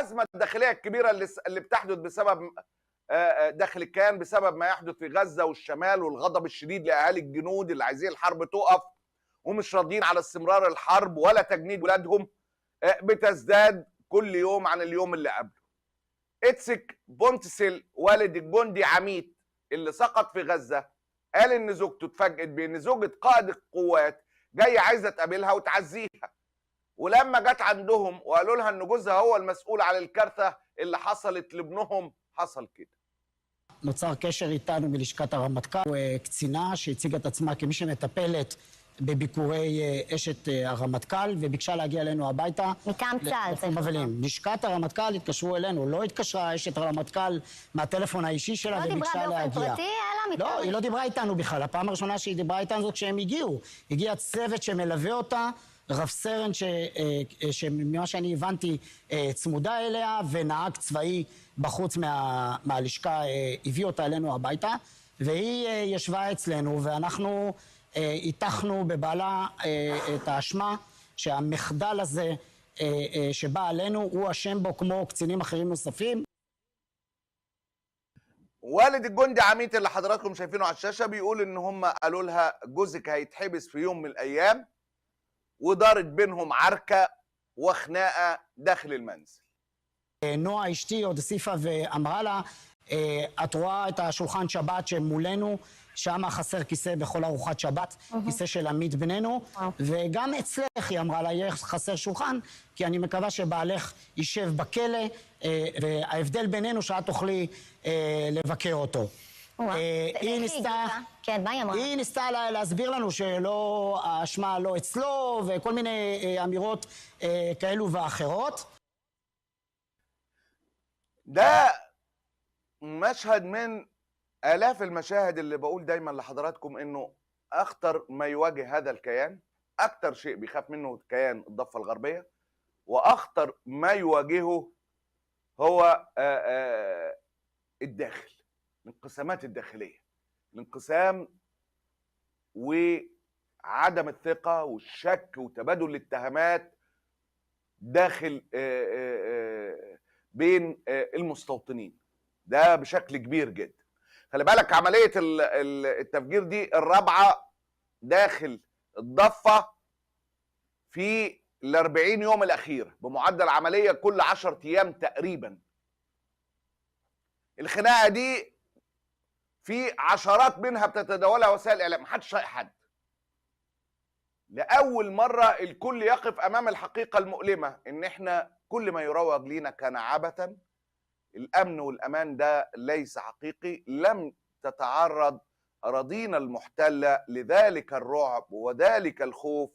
الازمه الداخليه الكبيره اللي بتحدث بسبب داخل الكيان بسبب ما يحدث في غزه والشمال، والغضب الشديد لاهالي الجنود اللي عايزين الحرب تقف ومش راضيين على استمرار الحرب ولا تجنيد ولادهم، بتزداد كل يوم عن اليوم اللي قبله. إتسك بونتسل والد الجندي عميد اللي سقط في غزه قال ان زوجته اتفاجئت بان زوجة قائد القوات جايه عايزه تقابلها وتعزيها، ولما جت عندهم وقالوا لها ان جوزها هو المسؤول عن الكارثه اللي حصلت לابنهم حصل كده. נוצר קשר איתנו מלשכת הרמטכ"ל, קצינה שהציגה את עצמה כמי שמטפלת בביקורי אשת הרמטכ"ל וביקשה להגיע אלינו הביתה. מטעם צה"ל. לשכת הרמטכ"ל התקשרו אלינו, לא התקשרה אשת הרמטכ"ל מהטלפון האישי שלה וביקשה להגיע. לא דיברה באופן פרטי, אלא מטעם. לא, היא לא דיברה איתנו בכלל. הפעם הראשונה שהיא דיברה איתנו זאת כשהם הגיעו. הגיע צוות שמלווה אותה, רב סרן שממה שאני הבנתי צמודה אליה, ונהג צבאי בחוץ מהלשכה הביא אותה אלינו הביתה, והיא ישבה אצלנו ואנחנו איתכנו בבעלה את האשמה שהמחדל הזה שבא עלינו הוא אשם בו כמו קצינים אחרים נוספים. والد الجندي عميد اللي حضراتكم شايفينه على الشاشه بيقول ان هم قالوا لها جوزك هيتحبس في يوم من الايام، ودارت بينهم عركه وخناقه داخل المنزل. נועה אשתי עוד הוסיפה ואמרה לה, את רואה את השולחן שבת שמולנו, שם חסר כיסא בכל ארוחת שבת, כיסא של עמית בננו, וגם אצלך היא אמרה לה, יהיה חסר שולחן, כי אני מקווה שבעלך יישב בכלא, וההבדל בינינו שאת תוכלי לבקר אותו. היא ניסתה להסביר לנו שלא, האשמה לא אצלו, וכל מיני אמירות כאלו ואחרות. ده مشهد من آلاف المشاهد اللي بقول دايما لحضراتكم انه اخطر ما يواجه هذا الكيان، اكتر شيء بيخاف منه كيان الضفة الغربية، واخطر ما يواجهه هو الداخل، الانقسامات الداخلية، الانقسام وعدم الثقة والشك وتبادل الاتهامات داخل بين المستوطنين، ده بشكل كبير جدا. خلي بالك عملية التفجير دي الرابعة داخل الضفة في ال40 يوم الأخير بمعدل عملية كل 10 أيام تقريبا. الخناقة دي في عشرات منها بتتداولها وسائل الإعلام، محدش طايق حد. لأول مرة الكل يقف أمام الحقيقة المؤلمة إن إحنا كل ما يروج لينا كان عبثا، الأمن والأمان ده ليس حقيقي، لم تتعرض أراضينا المحتلة لذلك الرعب وذلك الخوف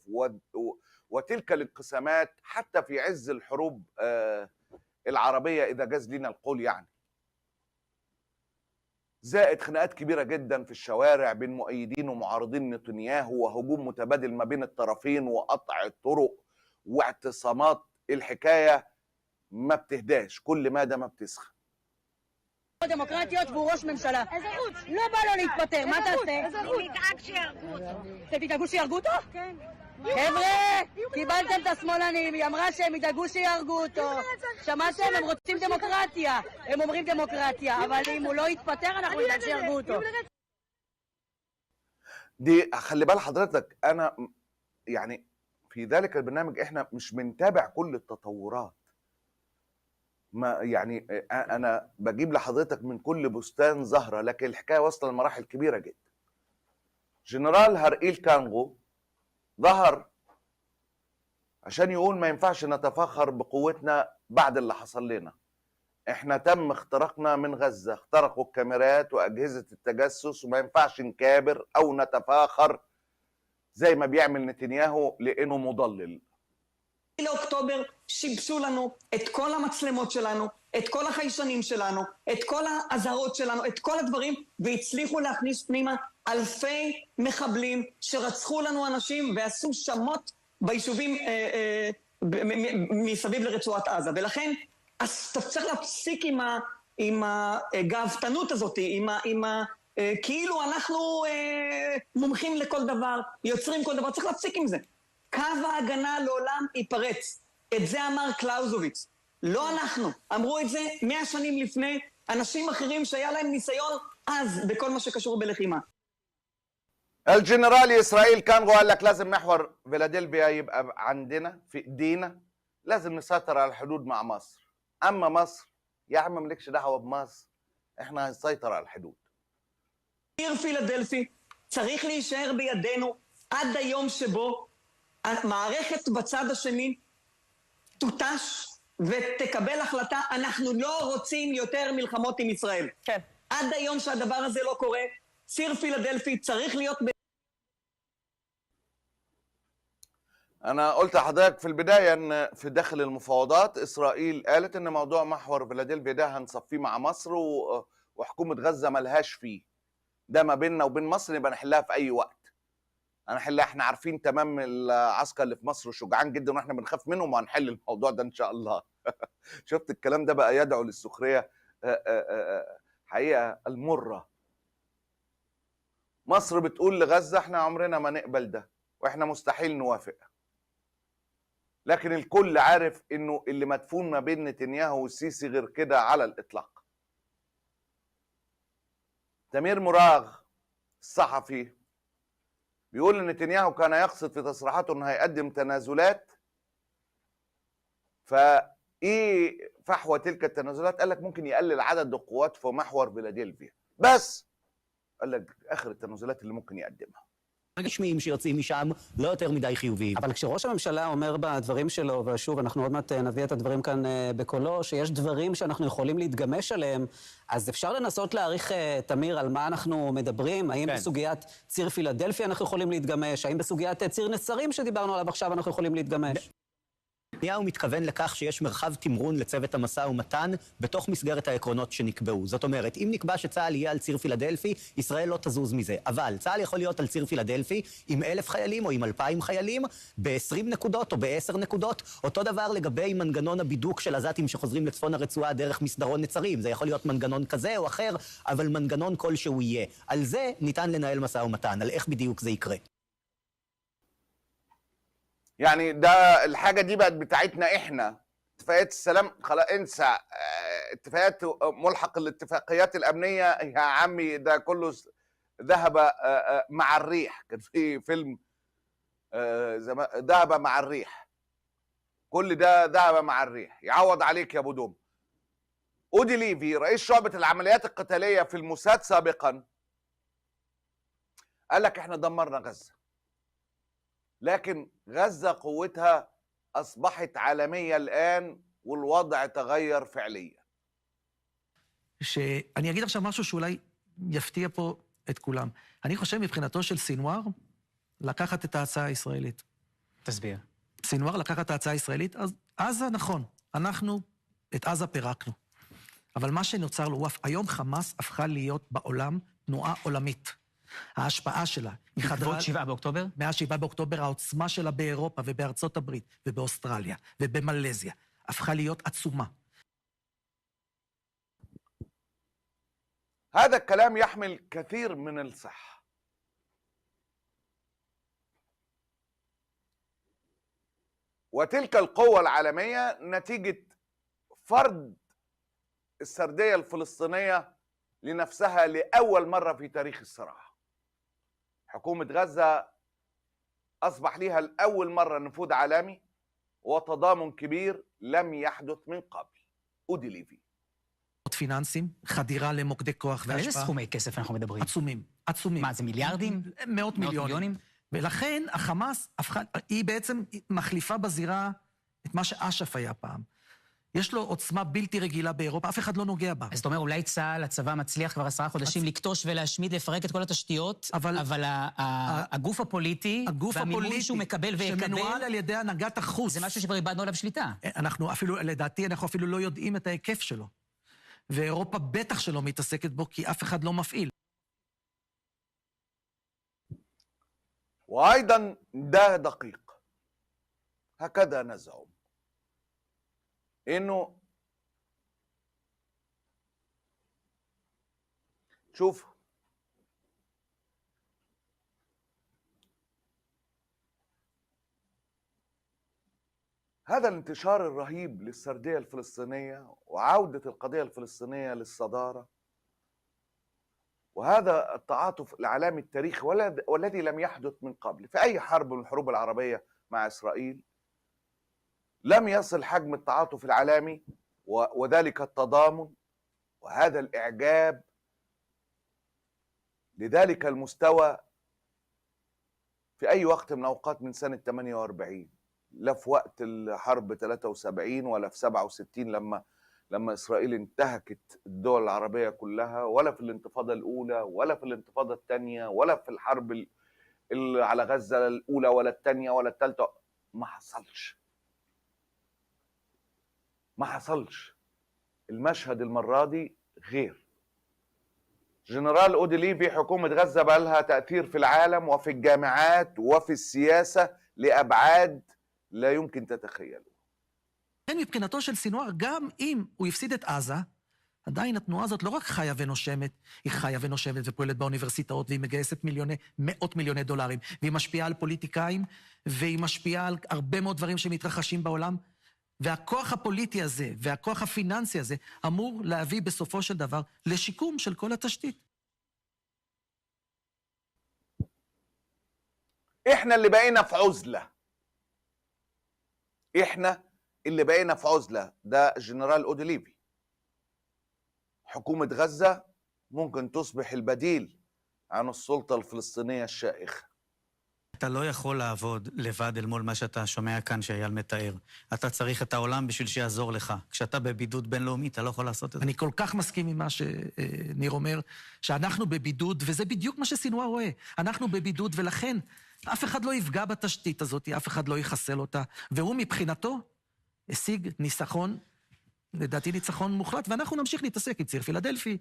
وتلك الانقسامات حتى في عز الحروب العربية إذا جاز لنا القول يعني. زائد خناقات كبيرة جدا في الشوارع بين مؤيدين ومعارضين نتنياهو، وهجوم متبادل ما بين الطرفين وقطع الطرق واعتصامات. الحكاية ما بتهداش، كل ما ده ما بتسخن. דמוקרטיות והוא ראש ממשלה. לא בא לו להתפטר, מה תעשה? אני אדאג שיהרגו אותו. אתם תדאגו שיהרגו אותו? כן. חבר'ה, קיבלתם את השמאלנים, היא אמרה שהם ידאגו שיהרגו אותו. שמעתם? הם רוצים דמוקרטיה. הם אומרים דמוקרטיה, אבל אם הוא לא יתפטר אנחנו נדאג שיהרגו אותו. دي خلي بال حضرتك، انا يعني في ذلك البرنامج احنا مش بنتابع كل التطورات، ما يعني انا بجيب لحضرتك من كل بستان زهرة، لكن الحكاية واصلة لمراحل كبيرة جدا. جنرال هرقيل كانغو ظهر عشان يقول ما ينفعش نتفاخر بقوتنا بعد اللي حصل لنا، احنا تم اختراقنا من غزة، اخترقوا الكاميرات واجهزة التجسس، وما ينفعش نكابر او نتفاخر زي ما بيعمل نتنياهو لانه مضلل. לאוקטובר שיבשו לנו את כל המצלמות שלנו, את כל החיישנים שלנו, את כל האזהרות שלנו, את כל הדברים, והצליחו להכניס פנימה אלפי מחבלים שרצחו לנו אנשים ועשו שמות ביישובים מסביב לרצועת עזה. ולכן צריך להפסיק עם הגאוותנות הזאת, כאילו אנחנו מומחים לכל דבר, יוצרים כל דבר, צריך להפסיק עם זה. קו ההגנה לעולם ייפרץ. את זה אמר קלאוזוביץ. לא אנחנו. אמרו את זה 100 שנים לפני אנשים אחרים שהיה להם ניסיון אז בכל מה שקשור בלחימה. الجنرال إسرائيل كان قال لك لازم محور فيلادلفيا يبقى عندنا في ايدينا، لازم نسيطر على الحدود مع مصر. اما مصر يا عم مالكش دعوه بمصر، احنا هنسيطر على الحدود. ציר פילדלפי צריך להישאר בידינו עד היום שבו המערכת בצד השני תותש ותקבל החלטה, אנחנו לא רוצים יותר מלחמות עם ישראל. כן. עד היום שהדבר הזה לא קורה, ציר פילדלפי צריך להיות... أنا قلت لحضرتك في البداية إن في داخل المفاوضات إسرائيل قالت إن موضوع محور فيلادلفيا ده هنصفيه مع مصر وحكومة غزة ملهاش فيه. ده ما بيننا وبين مصر يبقى نحلها في أي وقت. هنحلها، إحنا عارفين تمام العسكر اللي في مصر شجعان جدا وإحنا بنخاف منهم وهنحل الموضوع ده إن شاء الله. شفت الكلام ده بقى يدعو للسخرية حقيقة المرة. مصر بتقول لغزة إحنا عمرنا ما نقبل ده وإحنا مستحيل نوافق. لكن الكل عارف انه اللي مدفون ما بين نتنياهو والسيسي غير كده على الاطلاق. تمير مراغ الصحفي بيقول ان نتنياهو كان يقصد في تصريحاته انه هيقدم تنازلات، فايه فحوى تلك التنازلات؟ قال لك ممكن يقلل عدد القوات في محور فيلادلفيا، بس قال لك اخر التنازلات اللي ممكن يقدمها. רשמיים שיוצאים משם לא יותר מדי חיוביים. אבל כשראש הממשלה אומר בדברים שלו, ושוב, אנחנו עוד מעט נביא את הדברים כאן בקולו, שיש דברים שאנחנו יכולים להתגמש עליהם, אז אפשר לנסות להעריך, תמיר, על מה אנחנו מדברים? האם בסוגיית ציר פילדלפי אנחנו יכולים להתגמש? האם בסוגיית ציר נצרים שדיברנו עליו עכשיו אנחנו יכולים להתגמש? נתניהו מתכוון לכך שיש מרחב תמרון לצוות המשא ומתן בתוך מסגרת העקרונות שנקבעו. זאת אומרת, אם נקבע שצה"ל יהיה על ציר פילדלפי, ישראל לא תזוז מזה. אבל צה"ל יכול להיות על ציר פילדלפי עם 1,000 חיילים או עם 2,000 חיילים, ב-20 נקודות או ב-10 נקודות. אותו דבר לגבי מנגנון הבידוק של עזתים שחוזרים לצפון הרצועה דרך מסדרון נצרים. זה יכול להיות מנגנון כזה או אחר, אבל מנגנון כלשהו יהיה. על זה ניתן לנהל משא ומתן, על איך בדיוק זה יקרה. يعني ده الحاجة دي بقت بتاعتنا احنا. اتفاقيات السلام خلاص انسى، اتفاقيات ملحق الاتفاقيات الأمنية يا عمي ده كله ذهب مع الريح. كان في فيلم ذهب مع الريح. كل ده ذهب مع الريح. يعوض عليك يا ابو دوم. اودي ليفي رئيس شعبة العمليات القتالية في الموساد سابقا قال لك احنا دمرنا غزة، لكن غزة قوتها أصبحت عالمية الآن والوضع تغير فعليا. שאני אגיד עכשיו משהו שאולי יפתיע פה את כולם. אני חושב מבחינתו של סינואר לקחת את ההצעה הישראלית. תסביר. סינואר לקחת את ההצעה הישראלית, אז עזה נכון, אנחנו את עזה פירקנו. אבל מה שנוצר לו, היום חמאס הפכה להיות בעולם תנועה עולמית. ההשפעה שלה היא חדרה... בעקבות 7 באוקטובר? מאז 7 באוקטובר העוצמה שלה באירופה ובארצות הברית ובאוסטרליה ובמלזיה הפכה להיות עצומה. هذا الكلام يحمل كثير من الصحة. وتلك القوة العالمية نتيجة فرض السردية الفلسطينية لنفسها لأول مرة في تاريخ الصراع. حكومة غزة أصبح لها لأول مرة نفوذ عالمي وتضامن كبير لم يحدث من قبل. אודי ליבי. פיננסים, חדירה למוקדי כוח והשפעה. איזה סכומי כסף אנחנו מדברים? עצומים, עצומים. מה, זה מיליארדים? מאות מיליונים. ולכן החמאס, היא בעצם מחליפה בזירה את מה שאש"ף היה פעם. יש לו עוצמה בלתי רגילה באירופה, אף אחד לא נוגע בה. אז אתה אומר, אולי צה"ל, הצבא מצליח כבר 10 חודשים לקטוש ולהשמיד, לפרק את כל התשתיות, אבל הגוף הפוליטי, והמימון שהוא מקבל ויקבל, שמנוהל על ידי הנהגת החוץ. זה משהו שכבר איבדנו עליו שליטה. לדעתי, אנחנו אפילו לא יודעים את ההיקף שלו. ואירופה בטח שלא מתעסקת בו, כי אף אחד לא מפעיל. وأيضا ده دقيق. هكذا نزعم إنه شوف هذا الانتشار الرهيب للسردية الفلسطينية وعودة القضية الفلسطينية للصدارة، وهذا التعاطف الإعلامي التاريخي والذي لم يحدث من قبل في أي حرب من الحروب العربية مع إسرائيل، لم يصل حجم التعاطف الإعلامي وذلك التضامن وهذا الإعجاب لذلك المستوى في أي وقت من أوقات من سنة 48، لا في وقت الحرب 73 ولا في 67 لما إسرائيل انتهكت الدول العربية كلها، ولا في الانتفاضة الأولى ولا في الانتفاضة الثانية ولا في الحرب على غزة الأولى ولا الثانية ولا الثالثة. ما حصلش. المشهد المرة دي غير. جنرال أوديليفي حكومة غزة بقى لها تأثير في العالم وفي الجامعات وفي السياسة לأבעד لا יומקין תתחילו. מבחינתו של סינואר, גם אם הוא יפסיד את עזה, עדיין התנועה הזאת לא רק חיה ונושמת, היא חיה ונושמת ופועלת באוניברסיטאות, והיא מגייסת מאות מיליוני דולרים, והיא משפיעה על פוליטיקאים, והיא משפיעה על הרבה מאוד דברים שמתרחשים בעולם, והכוח הפוליטי הזה, והכוח הפיננסי הזה, אמור להביא בסופו של דבר לשיקום של כל התשתית. احنا اللي بقينا في عزلة. احنا اللي بقينا في عزلة. ده جنرال أوديليفي. حكومة غزة ممكن تصبح البديل عن السلطة الفلسطينية الشائخة. אתה לא יכול לעבוד לבד אל מול מה שאתה שומע כאן שאייל מתאר. אתה צריך את העולם בשביל שיעזור לך. כשאתה בבידוד בינלאומי, אתה לא יכול לעשות את זה. אני כל כך מסכים עם מה שניר אומר, שאנחנו בבידוד, וזה בדיוק מה שסינואר רואה. אנחנו בבידוד, ולכן אף אחד לא יפגע בתשתית הזאת, אף אחד לא יחסל אותה, והוא מבחינתו השיג ניצחון, לדעתי ניצחון מוחלט, ואנחנו נמשיך להתעסק עם ציר פילדלפי,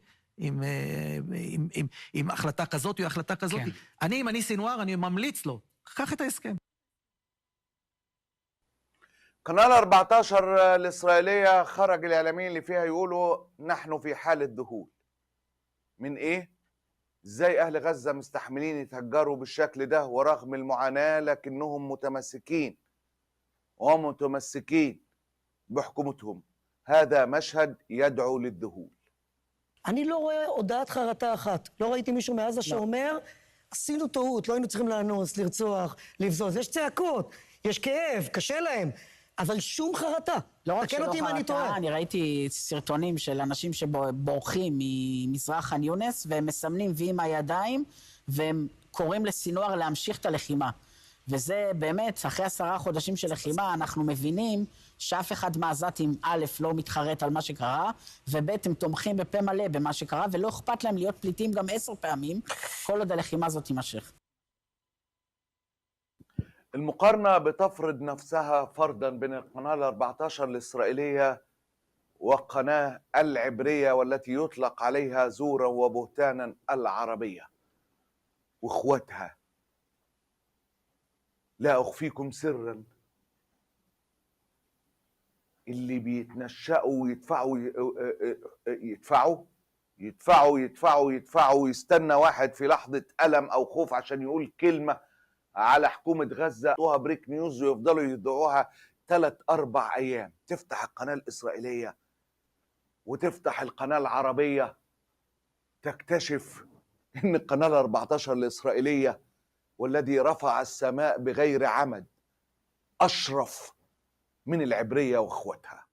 עם החלטה כזאת או החלטה כזאת. כן. אם אני סינואר, אני ממליץ לו, קח את ההסכם. قناة 14 الإسرائيلية خرج الإعلاميين اللي فيها يقولوا نحن في حالة ذهول. من إيه؟ إزاي أهل غزة مستحملين يتهجروا بالشكل ده ورغم المعاناة لكنهم متمسكين ومتمسكين بحكومتهم. هذا مشهد يدعو للذهول. אני לא רואה הודעת חרטה אחת. לא ראיתי מישהו מעזה שאומר, עשינו טעות, לא היינו צריכים לאנוס, לרצוח, לבזוז. יש צעקות, יש כאב, קשה להם, אבל שום חרטה. לא רק שלא אותי אם אני טועה. חרטה, אני ראיתי סרטונים של אנשים שבורחים ממזרח ח'אן יונס, והם מסמנים וי עם הידיים, והם קוראים לסינואר להמשיך את הלחימה. וזה באמת, אחרי 10 חודשים של לחימה, אנחנו מבינים שאף אחד מהעזתים, א', לא מתחרט על מה שקרה, וב', הם תומכים בפה מלא במה שקרה, ולא אכפת להם להיות פליטים גם 10 פעמים, כל עוד הלחימה הזאת תימשך. المقارنة بتفرض نفسها فرضا بين القناة 14 الإسرائيلية والقناة العبرية والتي يطلق عليها زورا وبهتانا العربية واخواتها. لا أخفيكم سرا، اللي بيتنشأوا يدفعوا يستنى واحد في لحظة ألم أو خوف عشان يقول كلمة على حكومة غزة يحطوها بريك نيوز ويفضلوا يذيعوها 3-4 أيام. تفتح القناة الإسرائيلية وتفتح القناة العربية تكتشف إن القناة 14 الإسرائيلية والذي رفع السماء بغير عمد أشرف من العبرية وأخواتها.